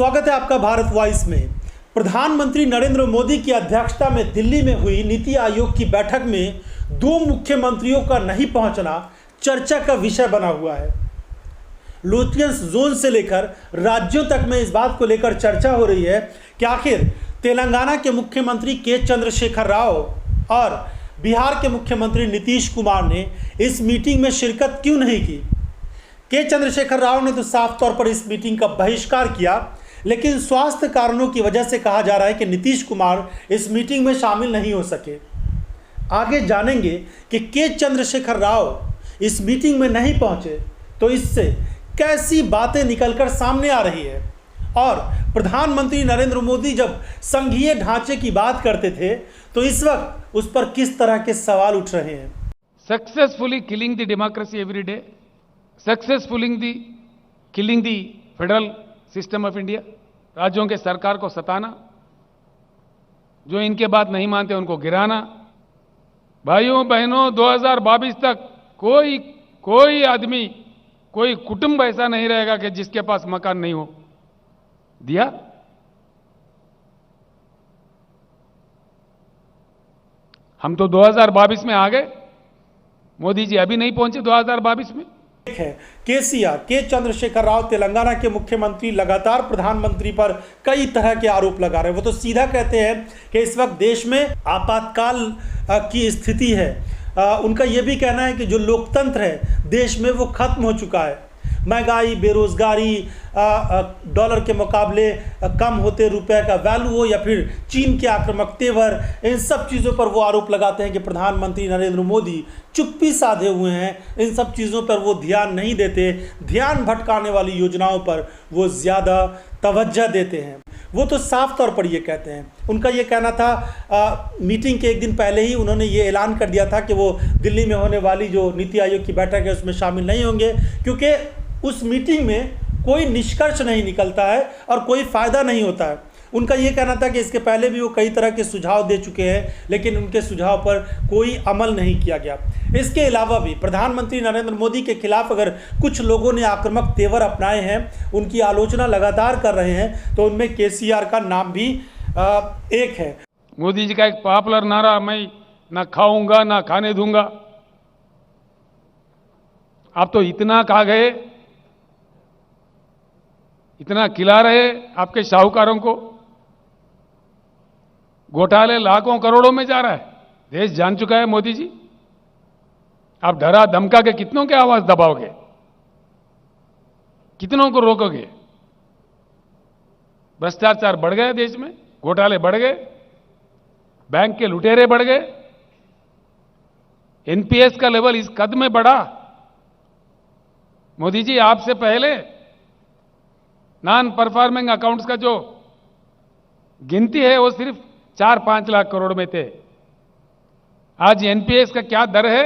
स्वागत है आपका भारत वॉइस में। प्रधानमंत्री नरेंद्र मोदी की अध्यक्षता में दिल्ली में हुई नीति आयोग की बैठक में दो मुख्यमंत्रियों का नहीं पहुंचना चर्चा का विषय बना हुआ है। लुटियंस जोन से लेकर राज्यों तक में इस बात को लेकर चर्चा हो रही है कि आखिर तेलंगाना के मुख्यमंत्री के चंद्रशेखर राव और बिहार के मुख्यमंत्री नीतीश कुमार ने इस मीटिंग में शिरकत क्यों नहीं की। के चंद्रशेखर राव ने तो साफ तौर पर इस मीटिंग का बहिष्कार किया, लेकिन स्वास्थ्य कारणों की वजह से कहा जा रहा है कि नीतीश कुमार इस मीटिंग में शामिल नहीं हो सके। आगे जानेंगे कि के चंद्रशेखर राव इस मीटिंग में नहीं पहुंचे तो इससे कैसी बातें निकलकर सामने आ रही है, और प्रधानमंत्री नरेंद्र मोदी जब संघीय ढांचे की बात करते थे तो इस वक्त उस पर किस तरह के सवाल उठ रहे हैं। Successfully killing the democracy every day, successfully killing the federal system of India, राज्यों के सरकार को सताना, जो इनके बात नहीं मानते उनको गिराना। भाइयों बहनों, 2022 तक कोई आदमी, कोई कुटुंब ऐसा नहीं रहेगा कि जिसके पास मकान नहीं हो। दिया हम तो 2022 में आ गए, मोदी जी अभी नहीं पहुंचे 2022 में। है केसीआर के चंद्रशेखर राव तेलंगाना के मुख्यमंत्री लगातार प्रधानमंत्री पर कई तरह के आरोप लगा रहे हैं। वो तो सीधा कहते हैं कि इस वक्त देश में आपातकाल की स्थिति है। उनका यह भी कहना है कि जो लोकतंत्र है देश में वो खत्म हो चुका है। महंगाई, बेरोजगारी, डॉलर के मुकाबले कम होते रुपए का वैल्यू हो या फिर चीन के आक्रामक तेवर, इन सब चीज़ों पर वो आरोप लगाते हैं कि प्रधानमंत्री नरेंद्र मोदी चुप्पी साधे हुए हैं। इन सब चीज़ों पर वो ध्यान नहीं देते, ध्यान भटकाने वाली योजनाओं पर वो ज़्यादा तवज्जो देते हैं। वो तो साफ तौर पर ये कहते हैं। उनका ये कहना था, मीटिंग के एक दिन पहले ही उन्होंने ये ऐलान कर दिया था कि वो दिल्ली में होने वाली जो नीति आयोग की बैठक है उसमें शामिल नहीं होंगे, क्योंकि उस मीटिंग में कोई निष्कर्ष नहीं निकलता है और कोई फ़ायदा नहीं होता है। उनका ये कहना था कि इसके पहले भी वो कई तरह के सुझाव दे चुके हैं, लेकिन उनके सुझाव पर कोई अमल नहीं किया गया। इसके अलावा भी प्रधानमंत्री नरेंद्र मोदी के खिलाफ अगर कुछ लोगों ने आक्रामक तेवर अपनाए हैं, उनकी आलोचना लगातार कर रहे हैं, तो उनमें केसीआर का नाम भी एक है। मोदी जी का एक पॉपुलर नारा, मैं ना खाऊंगा ना खाने दूंगा। आप तो इतना खा गए, इतना खिला रहे आपके शाहूकारों को, घोटाले लाखों करोड़ों में जा रहा है। देश जान चुका है मोदी जी। आप डरा धमका के कितनों की आवाज दबाओगे, कितनों को रोकोगे। भ्रष्टाचार बढ़ गए देश में, घोटाले बढ़ गए, बैंक के लुटेरे बढ़ गए, एनपीएस का लेवल इस कद में बढ़ा। मोदी जी आपसे पहले नॉन परफॉर्मिंग अकाउंट्स का जो गिनती है वो सिर्फ 4-5 लाख करोड़ में थे। आज एनपीएस का क्या दर है?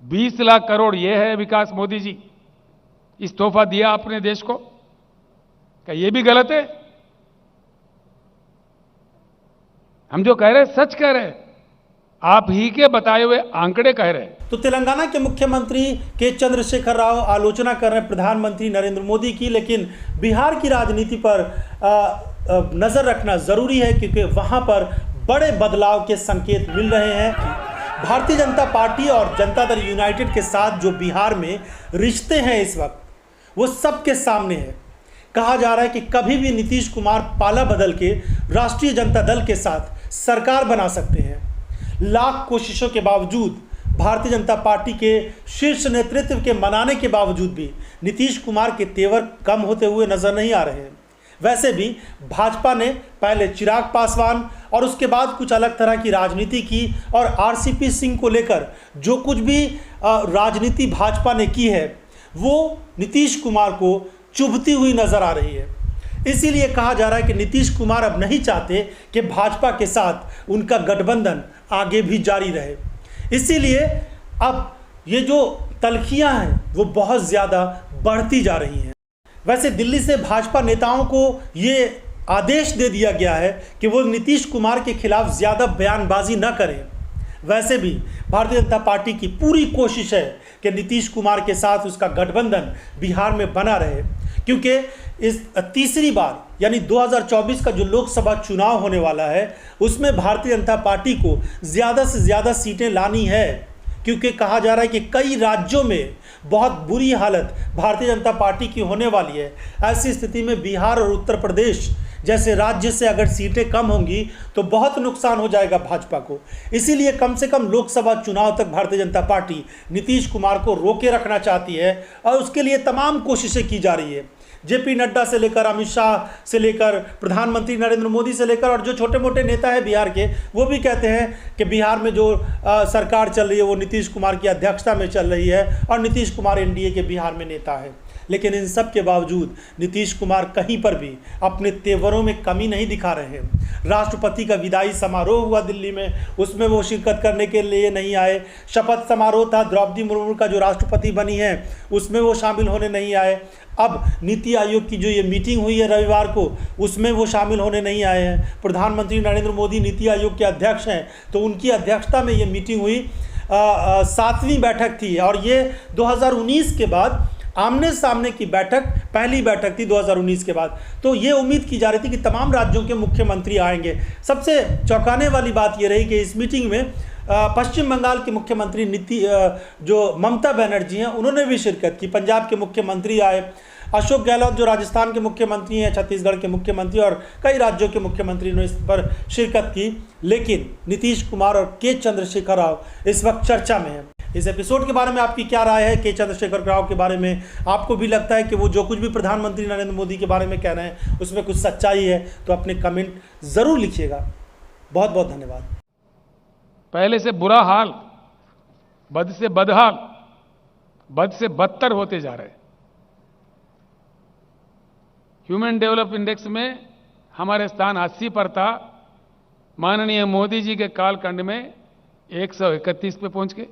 20 लाख करोड़। ये है विकास मोदी जी। इस तोहफा दिया आपने देश को, क्या ये भी गलत है? हम जो कह रहे हैं सच कह रहे हैं, आप ही के बताए हुए आंकड़े कह रहे हैं। तो तेलंगाना के मुख्यमंत्री के चंद्रशेखर राव आलोचना कर रहे हैं प्रधानमंत्री नरेंद्र मोदी की, लेकिन बिहार की राजनीति पर नजर रखना जरूरी है, क्योंकि वहां पर बड़े बदलाव के संकेत मिल रहे हैं। भारतीय जनता पार्टी और जनता दल यूनाइटेड के साथ जो बिहार में रिश्ते हैं इस वक्त, वो सबके सामने है। कहा जा रहा है कि कभी भी नीतीश कुमार पाला बदल के राष्ट्रीय जनता दल के साथ सरकार बना सकते हैं। लाख कोशिशों के बावजूद, भारतीय जनता पार्टी के शीर्ष नेतृत्व के मनाने के बावजूद भी नीतीश कुमार के तेवर कम होते हुए नजर नहीं आ रहे हैं। वैसे भी भाजपा ने पहले चिराग पासवान और उसके बाद कुछ अलग तरह की राजनीति की, और आरसीपी सिंह को लेकर जो कुछ भी राजनीति भाजपा ने की है वो नीतीश कुमार को चुभती हुई नजर आ रही है। इसीलिए कहा जा रहा है कि नीतीश कुमार अब नहीं चाहते कि भाजपा के साथ उनका गठबंधन आगे भी जारी रहे। इसीलिए अब ये जो तल्खियां हैं वो बहुत ज़्यादा बढ़ती जा रही हैं। वैसे दिल्ली से भाजपा नेताओं को ये आदेश दे दिया गया है कि वो नीतीश कुमार के खिलाफ ज़्यादा बयानबाजी न करें। वैसे भी भारतीय जनता पार्टी की पूरी कोशिश है कि नीतीश कुमार के साथ उसका गठबंधन बिहार में बना रहे, क्योंकि इस तीसरी बार यानी 2024 का जो लोकसभा चुनाव होने वाला है उसमें भारतीय जनता पार्टी को ज़्यादा से ज़्यादा सीटें लानी है, क्योंकि कहा जा रहा है कि कई राज्यों में बहुत बुरी हालत भारतीय जनता पार्टी की होने वाली है। ऐसी स्थिति में बिहार और उत्तर प्रदेश जैसे राज्य से अगर सीटें कम होंगी तो बहुत नुकसान हो जाएगा भाजपा को। इसीलिए कम से कम लोकसभा चुनाव तक भारतीय जनता पार्टी नीतीश कुमार को रोके रखना चाहती है और उसके लिए तमाम कोशिशें की जा रही है। जेपी नड्डा से लेकर अमित शाह से लेकर प्रधानमंत्री नरेंद्र मोदी से लेकर और जो छोटे मोटे नेता हैं बिहार के, वो भी कहते हैं कि बिहार में जो सरकार चल रही है वो नीतीश कुमार की अध्यक्षता में चल रही है और नीतीश कुमार एनडीए के बिहार में नेता है। लेकिन इन सब के बावजूद नीतीश कुमार कहीं पर भी अपने तेवरों में कमी नहीं दिखा रहे हैं। राष्ट्रपति का विदाई समारोह हुआ दिल्ली में, उसमें वो शिरकत करने के लिए नहीं आए। शपथ समारोह था, द्रौपदी मुर्मू का जो राष्ट्रपति बनी है उसमें वो शामिल होने नहीं आए। अब नीति आयोग की जो ये मीटिंग हुई है रविवार को, उसमें वो शामिल होने नहीं आए हैं। प्रधानमंत्री नरेंद्र मोदी नीति आयोग के अध्यक्ष हैं, तो उनकी अध्यक्षता में ये मीटिंग हुई। 7वीं बैठक थी और ये 2019 के बाद आमने सामने की बैठक पहली बैठक थी 2019 के बाद। तो ये उम्मीद की जा रही थी कि तमाम राज्यों के मुख्यमंत्री आएंगे। सबसे चौंकाने वाली बात ये रही कि इस मीटिंग में पश्चिम बंगाल के मुख्यमंत्री जो ममता बनर्जी हैं उन्होंने भी शिरकत की। पंजाब के मुख्यमंत्री आए, अशोक गहलोत जो राजस्थान के मुख्यमंत्री हैं, छत्तीसगढ़ के मुख्यमंत्री और कई राज्यों के मुख्यमंत्री ने इस पर शिरकत की। लेकिन नीतीश कुमार और के चंद्रशेखर राव इस वक्त चर्चा में हैं। इस एपिसोड के बारे में आपकी क्या राय है? के चंद्रशेखर राव के बारे में आपको भी लगता है कि वो जो कुछ भी प्रधानमंत्री नरेंद्र मोदी के बारे में कह रहे हैं उसमें कुछ सच्चाई है? तो अपने कमेंट ज़रूर लिखिएगा। बहुत बहुत धन्यवाद। पहले से बुरा हाल, बद से बदहाल, बद से बदतर होते जा रहे हैं। ह्यूमन डेवलपमेंट इंडेक्स में हमारे स्थान 80 पर था, माननीय मोदी जी के कालखंड में 131 पे पहुंच गए।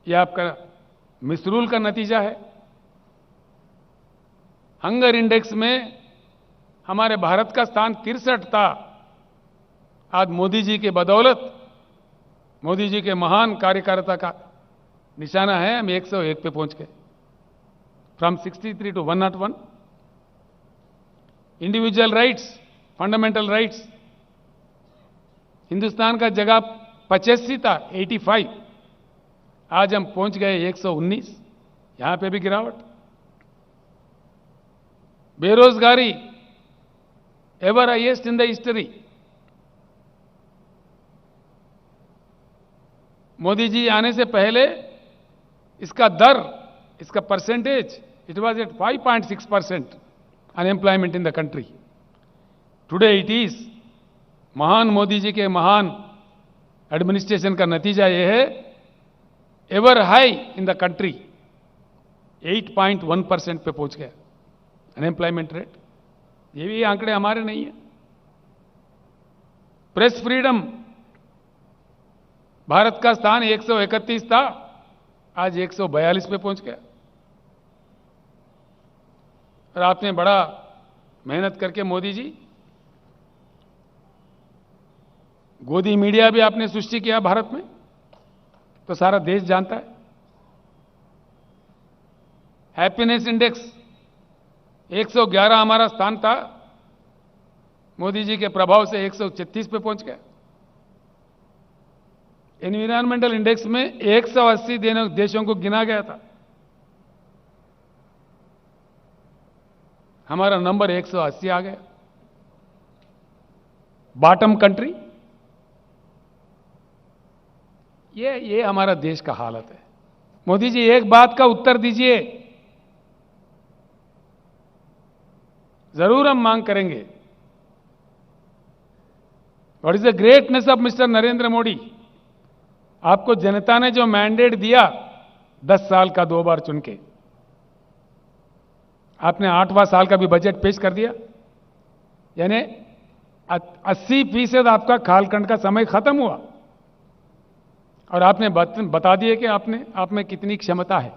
यह आपका मिसरूल का नतीजा है। हंगर इंडेक्स में हमारे भारत का स्थान 63 था, आज मोदी जी के बदौलत, मोदी जी के महान कार्यकारिता का निशाना है, हम 101 पे पहुंच गए, from 63 to 101। Individual rights, fundamental rights, Hindustan का जगह 85 था, 85, आज हम पहुंच गए 119, यहां पे भी गिरावट। बेरोजगारी ever highest in the history. Modi ji आने से पहले इसका दर, इसका percentage, it was at 5.6% unemployment in the country. Today it is, महान मोदी जी के महान एडमिनिस्ट्रेशन का नतीजा यह है, ever high in the country, 8.1% पे पहुंच गया अनएम्प्लॉयमेंट रेट। ये भी आंकड़े हमारे नहीं है। प्रेस फ्रीडम, भारत का स्थान 131 था, आज 142 पे पहुंच गया। और आपने बड़ा मेहनत करके मोदी जी, गोदी मीडिया भी आपने सृष्टि किया भारत में, तो सारा देश जानता है। हैप्पीनेस इंडेक्स 111 हमारा स्थान था, मोदी जी के प्रभाव से 136 पे पहुंच गया। एनवायरमेंटल इंडेक्स में 180 देशों को गिना गया था, हमारा नंबर 180 आ गया। बॉटम कंट्री, ये हमारा देश का हालत है। मोदी जी एक बात का उत्तर दीजिए, जरूर हम मांग करेंगे। What is the greatness of mister Narendra Modi? आपको जनता ने जो मैंडेट दिया 10 साल का 2 बार चुन के, आपने 8वां साल का भी बजट पेश कर दिया, यानी 80% आपका कालखंड का समय खत्म हुआ और आपने बता दिए कि आप में कितनी क्षमता है।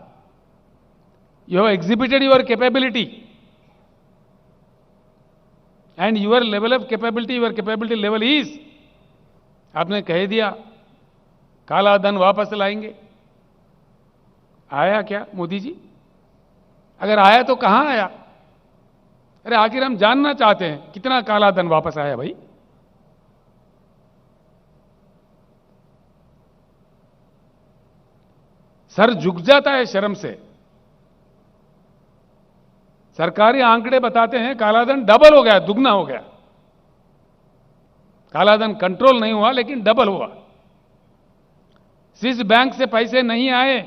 You have exhibited your capability and your level of capability, your capability level is, आपने कह दिया काला धन वापस लाएंगे। आया क्या मोदी जी? अगर आया तो कहां आया? अरे आखिर हम जानना चाहते हैं कितना काला धन वापस आया भाई। सर झुक जाता है शर्म से। सरकारी आंकड़े बताते हैं कालाधन डबल हो गया, दुगना हो गया। कालाधन कंट्रोल नहीं हुआ लेकिन डबल हुआ। स्विस बैंक से पैसे नहीं आए,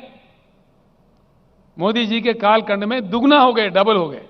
मोदी जी के कालखंड में दुगना हो गए, डबल हो गए।